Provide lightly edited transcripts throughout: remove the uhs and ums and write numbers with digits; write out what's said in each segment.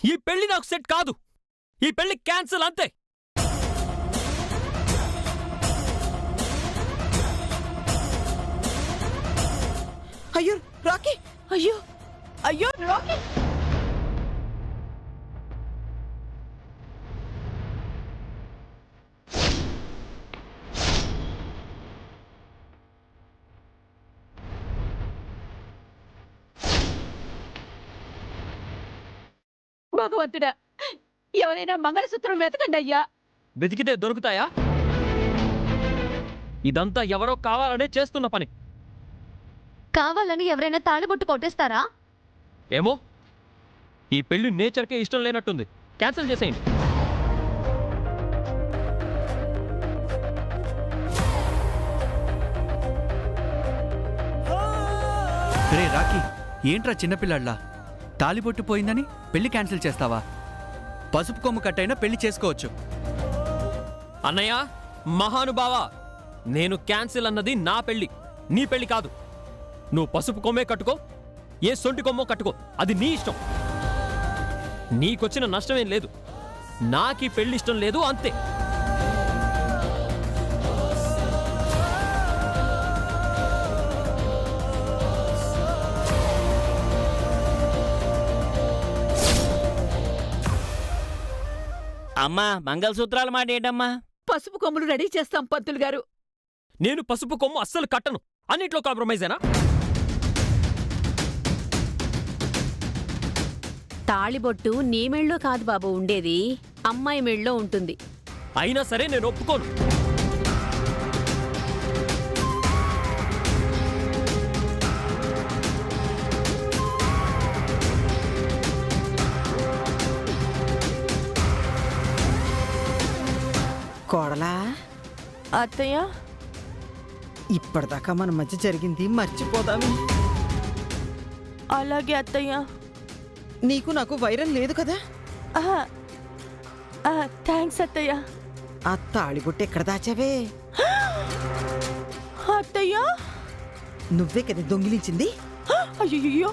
ఈ పెళ్లి నాకు సెట్ కాదు. ఈ పెళ్లి క్యాన్సిల్ అంతే. అయ్యో రాకీ, అయ్యో అయ్యో రాకీ. భగవంతుడా, ఎవరైనా మంగళసూత్రం వెతకండి అయ్యా. వెతికితే దొరుకుతాయా? ఇదంతా ఎవరో కావాలనే చేస్తున్న పని. కావాలని ఎవరైనా తాళిబొట్టు కొట్టేస్తారా? ఏమో, ఈ పెళ్లి నేచర్కే ఇష్టం లేనట్టుంది. క్యాన్సిల్ చేసేయండి. రే రాకీ, ఏంట్రా చిన్నపిల్లాడ్లా తాలిబొట్టు పోయిందని పెళ్లి క్యాన్సిల్ చేస్తావా? పసుపు కొమ్ము కట్టైనా పెళ్లి చేసుకోవచ్చు. అన్నయ్య, మహానుభావా, నేను క్యాన్సిల్ అన్నది నా పెళ్లి, నీ పెళ్లి కాదు. నువ్వు పసుపు కొమ్మే కట్టుకో, ఏ సొంటి కొమ్మో కట్టుకో, అది నీ ఇష్టం. నీకొచ్చిన నష్టమేం లేదు. నాకీ పెళ్లి ఇష్టం లేదు, అంతే. అమ్మా, మంగళసూత్రాలు మాట ఏంటమ్మా? పసుపు కొమ్ములు రెడీ చేస్తాం పంతులు గారు. నేను పసుపు కొమ్ము అస్సలు కట్టను. అన్నిట్లో కాంప్రమైజేనా? తాళిబొట్టు నీ మెళ్ళో కాదు బాబు ఉండేది, అమ్మాయి మెళ్ళో ఉంటుంది. అయినా సరే నేను ఒప్పుకోను. కోడలా, అత్తయ్య, ఇప్పటిదాకా మన మధ్య జరిగింది మర్చిపోదామే. అలాగే అత్తయ్య. నీకు నాకు వైరం లేదు కదా? థ్యాంక్స్ అత్తయ్య. ఆ తాళిబొట్టు ఎక్కడ దాచావే? అత్తయ్య, నువ్వే కదా దొంగిలించింది? అయ్యో,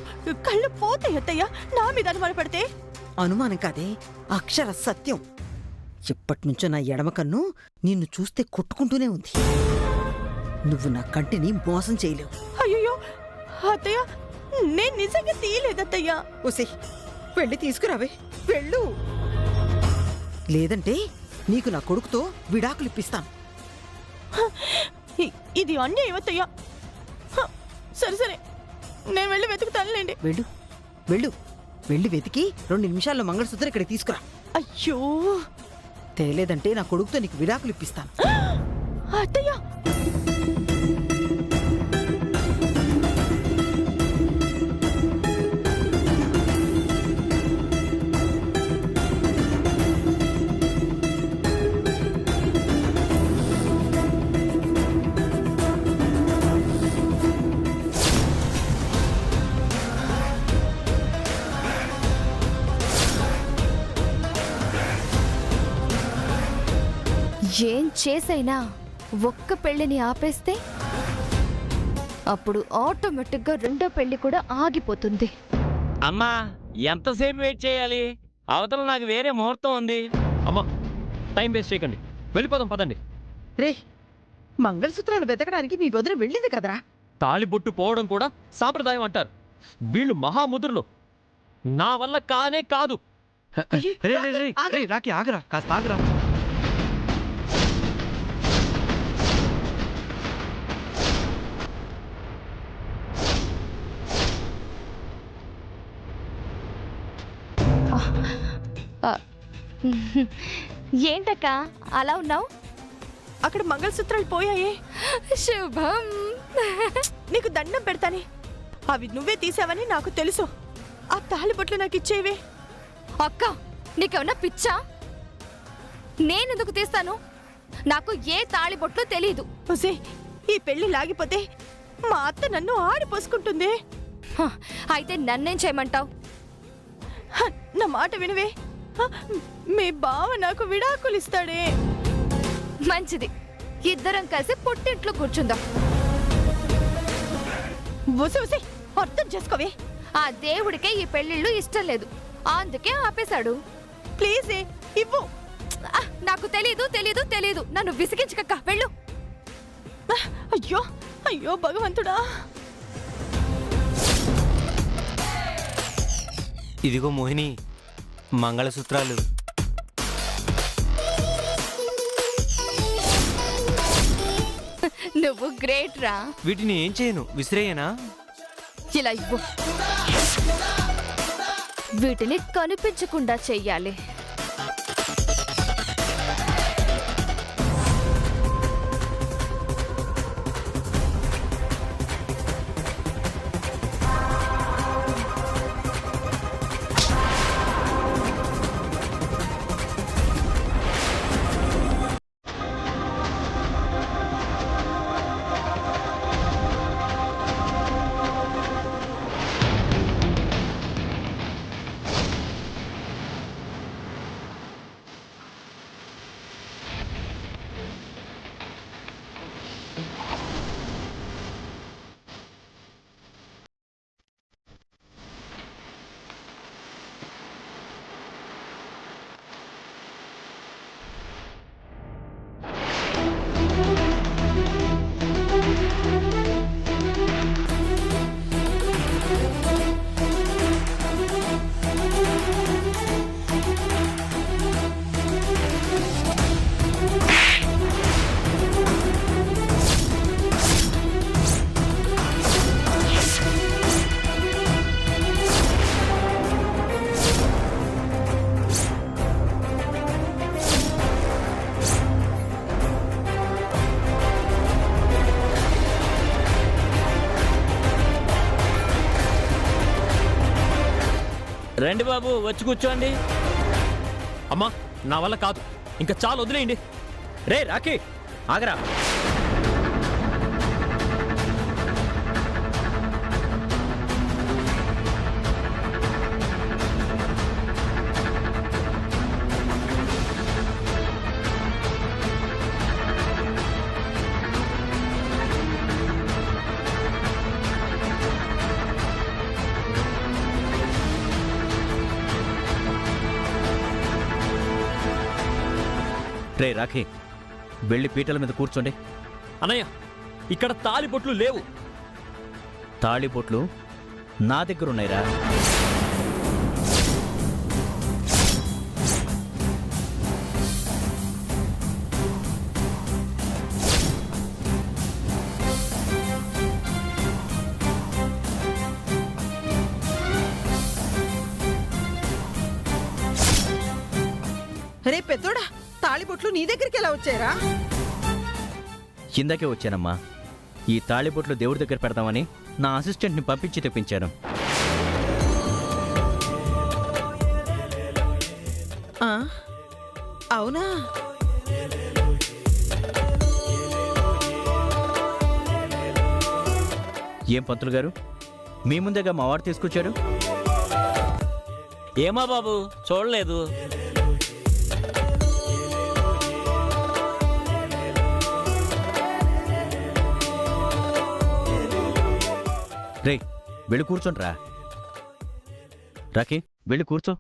కళ్ళు పోతాయి అత్తయ్య నా మీద అనుమానపడితే. అనుమానం కాదే, అక్షర సత్యం. ఎప్పటినుంచో నా ఎడమ కన్ను నిన్ను చూస్తే కొట్టుకుంటూనే ఉంది. నువ్వు నా కంటిని మోసం చేయలేవు. అయ్యో అత్తయ్య, నేను నిజంగా తీయలేదత్తయ్య. ఓసే, వెళ్ళి తీసుకురావే, వెళ్ళు. లేదంటే నీకు నా కొడుకుతో విడాకులు ఇప్పిస్తాను. ఇది అన్యాయం అత్తయ్య. సరే, నేను వెళ్ళి వెతుకుతానులేండి. వెళ్ళు వెళ్ళు, వెళ్ళి వెతికి 2 నిమిషాల్లో మంగళసూత్రం ఇక్కడ తీసుకురా. అయ్యో, తేలేదంటే నా కొడుకుతో నీకు విడాకులు ఇప్పిస్తాను. అత్తయ్య, ఏం చేసైనా ఒక్క పెళ్లిని ఆపేస్తే అప్పుడు ఆటోమేటిక్గా రెండో పెళ్లి కూడా ఆగిపోతుంది. అమ్మా, ఎంతసేపు వెయిట్ చేయాలి? అవతల నాకు వేరే ముహూర్తం ఉంది. అమ్మా, టైం వేస్ట్ చేయకండి, వెళ్ళిపోదాం పదండి. రే, మంగళసూత్రాలు వెతకడానికి మీ వదిన వెళ్ళింది కదరా? తాళిబొట్టు పోవడం కూడా సాంప్రదాయం అంటారు. వీళ్ళు మహాముద్రులు, నా వల్ల కానే కాదు. రే రాకీ, ఆగరా, కాస్త ఆగరా. ఏంటక్క అలా ఉన్నావు? అక్కడ మంగళసూత్రాలు పోయాయే. శుభం. నీకు దండం పెడతానే, అవి నువ్వే తీసావని నాకు తెలుసు. ఆ తాళిబొట్లు నాకు ఇచ్చేవే. అక్క, నీకేమన్నా పిచ్చా? నేనెందుకు తీస్తాను? నాకు ఏ తాళిబొట్లు తెలీదు. ఒసే, ఈ పెళ్లి లాగిపోతే మా అత్త నన్ను ఆడిపోసుకుంటుంది. అయితే నన్నేం చేయమంటావు? నా మాట వినవే. మీ బావ నాకు విడాకులు ఇస్తాడే. మంచిది, ఇద్దరం కలిసి పుట్టింట్లో కూర్చుందాం. ఒసే, అర్థం చేసుకోవే. ఆ దేవుడికే ఈ పెళ్లిళ్ళు ఇష్టం లేదు. అందుకే ఆపేశాడు. ప్లీజ్ ఇవ్వు. నాకు తెలీదు తెలీదు తెలీదు, నన్ను విసిగించకక్క, వెళ్ళు. అయ్యో అయ్యో భగవంతుడా. ఇదిగో మోహిని, మంగళసూత్రాలు. నువ్వు గ్రేట్ రా. వీటిని ఏం చేయను, విసిరేయనా? ఇలా ఇవ్వు. వీటిని కనిపించకుండా చెయ్యాలి. రండి బాబు, వచ్చి కూర్చోండి. అమ్మా, నా వల్ల కాదు, ఇంకా చాలు, వదిలేయండి. రే రాకీ, ఆగరా. రే రాఖీ, వెళ్ళి పీటల మీద కూర్చోండి. అన్నయ్య, ఇక్కడ తాలిబొట్లు లేవు. తాళిబొట్లు నా దగ్గర ఉన్నాయిరా. రే పెద్దోడా, తాళిబొట్లు నీ దగ్గరికి ఎలా వచ్చారా? ఇందాకే వచ్చానమ్మా. ఈ తాళిబొట్లు దేవుడి దగ్గర పెడదామని నా అసిస్టెంట్ని పంపించి తెప్పించాను. ఆ, అవునా? ఏం పంతులు గారు, మీ ముందేగా మా వాడు తీసుకొచ్చాడు? ఏమా బాబు, చూడలేదు. రే వెళ్ళి కూర్చోండిరా. రాకీ, వెళ్ళి కూర్చో.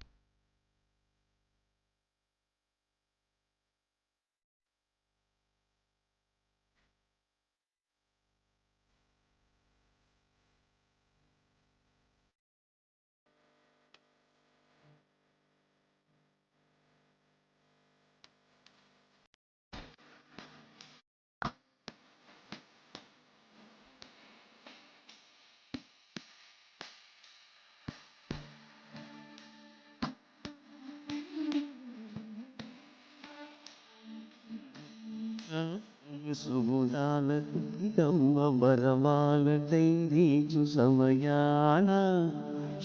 సమయాన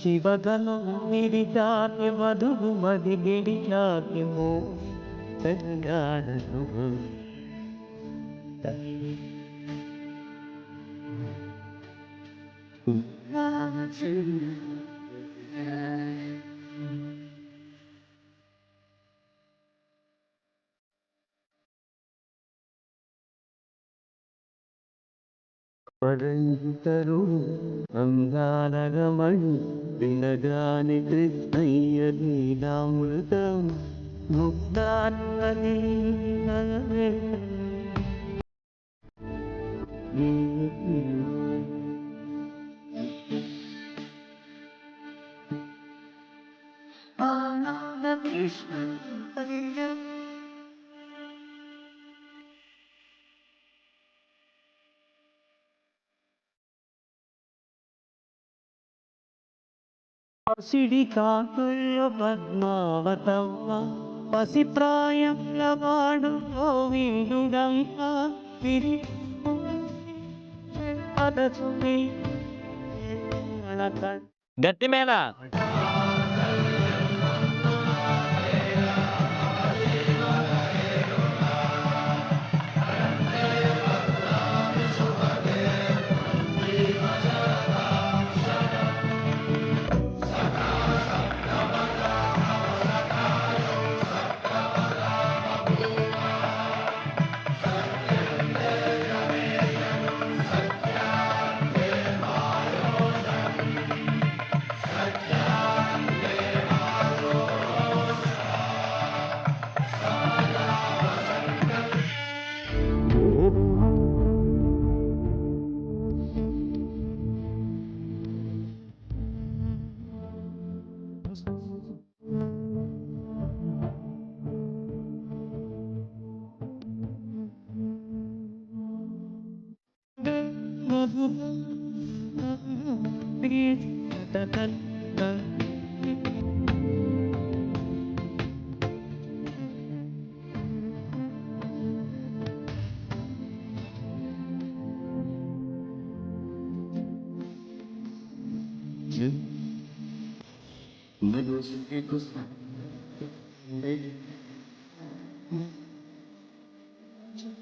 శివగను నిరిచాకి మధుగు మది గిడిచాకి పరంతరు అంగారగమణి వినగాని కృష్ణయ్య లీలామృతం ముక్తాన్ని పసిడి కాకుల పద్మావతమ్మ పసి ప్రాయంల వాడు గోవిందుడమ్మ విరి పదసుని గట్టి మేళ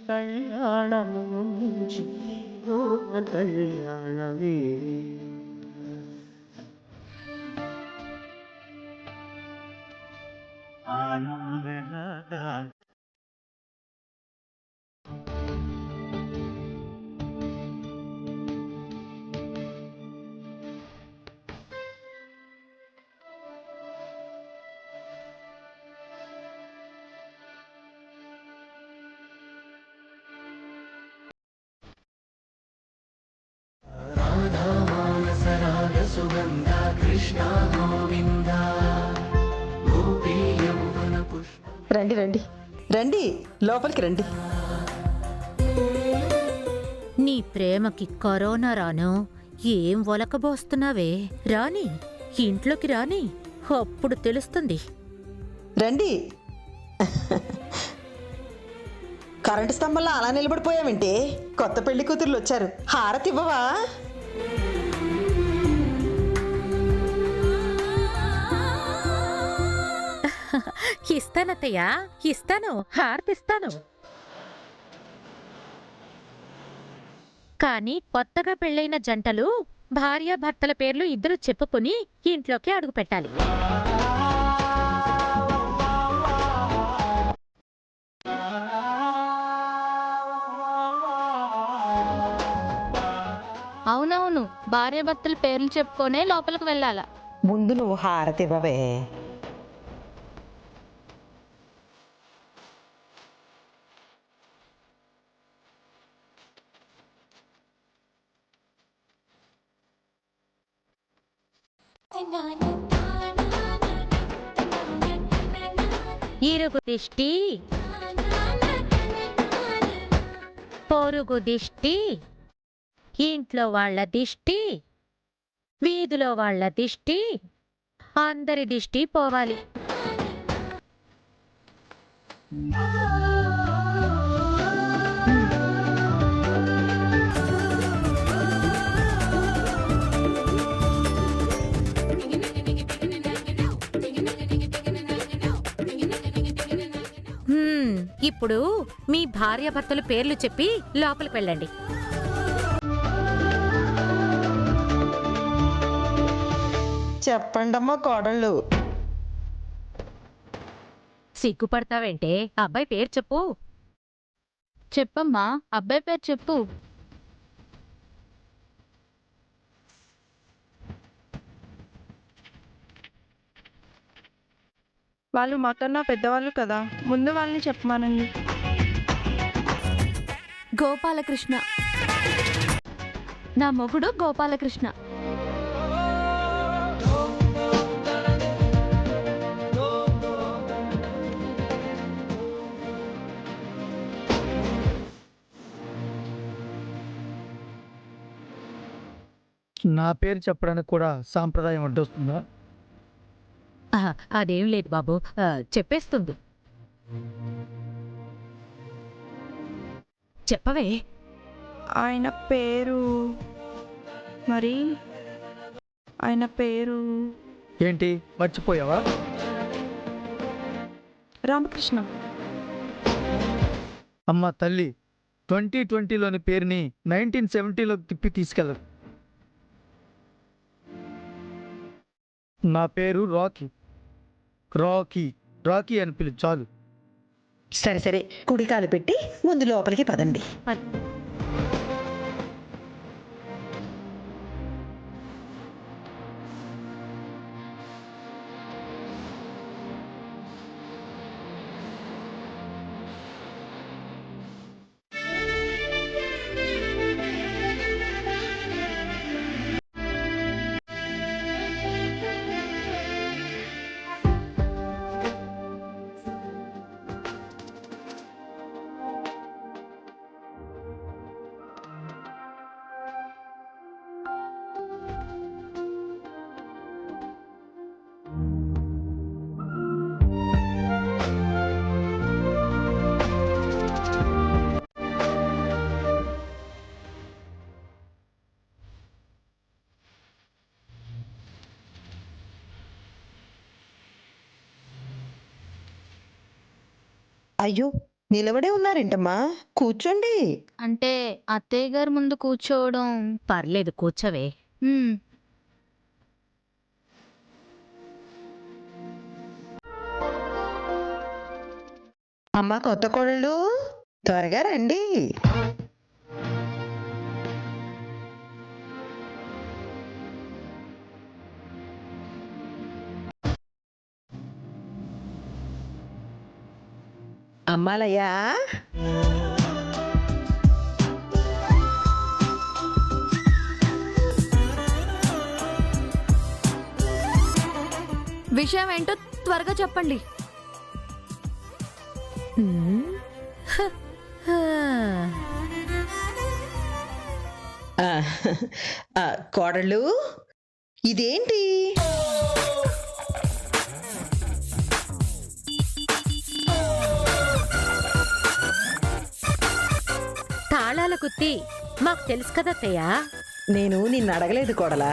కళ్యాణము కళ్యాణమే రండి రండి రండి, లోపలికి రండి. నీ ప్రేమకి కరోనా రాను ఏం ఒలకబోస్తున్నావే? రాని, ఇంట్లోకి రాని, అప్పుడు తెలుస్తుంది. రండి. కరెంటు స్తంభంలో అలా నిలబడిపోయామంటే కొత్త పెళ్లి కూతుర్లు వచ్చారు, హారతి ఇవ్వవా? ఇస్తానత్తయ్యా, ఇస్తాను, హారతిస్తాను. కానీ కొత్తగా పెళ్ళైన జంటలు భార్యాభర్తల పేర్లు ఇద్దరు చెప్పుకుని ఇంట్లోకి అడుగు పెట్టాలి. అవునవును, భార్యాభర్తల పేర్లు చెప్పుకొనే లోపలికి వెళ్ళాలా. ముందు నువ్వు హారతి ఇవ్వవే. ఇరుగు దిష్టి, పొరుగు దిష్టి, ఇంట్లో వాళ్ళ దిష్టి, వీధిలో వాళ్ళ దిష్టి, అందరి దిష్టి పోవాలి. ఇప్పుడు మీ భార్యాభర్తల పేర్లు చెప్పి లోపలికి వెళ్ళండి. చెప్పండమ్మా కోడళ్ళు. సిగ్గుపడతావేంటే? అబ్బాయి పేరు చెప్పు. చెప్పమ్మా, అబ్బాయి పేరు చెప్పు. వాళ్ళు మాకన్నా పెద్దవాళ్ళు కదా, ముందు వాళ్ళని చెప్పమానండి. గోపాలకృష్ణ. నా మొగుడు గోపాలకృష్ణ. నా పేరు చెప్పడానికి కూడా సాంప్రదాయం అడ్డొస్తుందా? అదేం లేదు బాబు, చెప్పేస్తుంది. చెప్పవే. ఆయన పేరు మరి ఆయన పేరు ఏంటి మర్చిపోయావా? రామకృష్ణ. అమ్మ తల్లి, 2020లోని పేరుని 1970లోకి తిప్పి తీసుకెళ్ళదు. నా పేరు రాకీ. రాకీ రాకీ అని పిలు చాలు. సరే సరే, కుడికాలు పెట్టి ముందు లోపలికి పదండి. అయ్యో, నిలబడే ఉన్నారేంటమ్మా? కూర్చోండి. అంటే అత్తయ్య గారి ముందు కూర్చోవడం. పర్లేదు, కూర్చోవే. మ్మ్. అమ్మా కొత్త కోడళ్ళు, త్వరగా రండి. అమ్మాలయ్యా, విషయం ఏంటో త్వరగా చెప్పండి. కోడళ్ళు, ఇదేంటి? తాళాల గుత్తి మాకు తెలుసు కదా అత్తయ్య. నేను నిన్ను అడగలేదు కోడలా.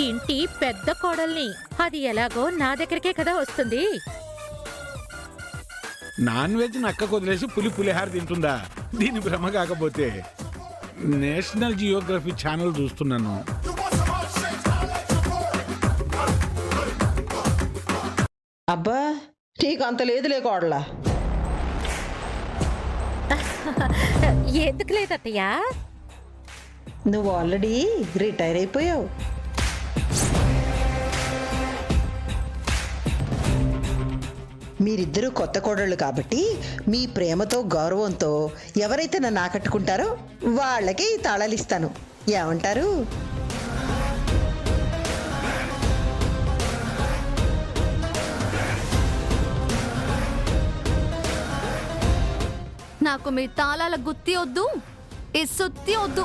ఇంటి పెద్ద కోడల్ని, అది ఎలాగో నా దగ్గరికే కదా వస్తుంది. నాన్ వెజ్ నక్కకు వదిలేసి పులిహార తింటుందా? దీని భ్రమ కాకపోతే నేషనల్ జియోగ్రఫీ ఛానల్ చూస్తున్నాను. అబ్బా, నీకు అంత లేదులే కోడలా. ఎందుకు లేదత్తయ్య? నువ్వు ఆల్రెడీ రిటైర్ అయిపోయావు. మీరిద్దరూ కొత్త కోడళ్ళు కాబట్టి మీ ప్రేమతో గౌరవంతో ఎవరైతే నన్ను ఆకట్టుకుంటారో వాళ్ళకి ఈ తాళాలు ఇస్తాను. ఏమంటారు? నాకు మీ తాళాల గుత్తి వద్దు, ఈ సుత్తి వద్దు.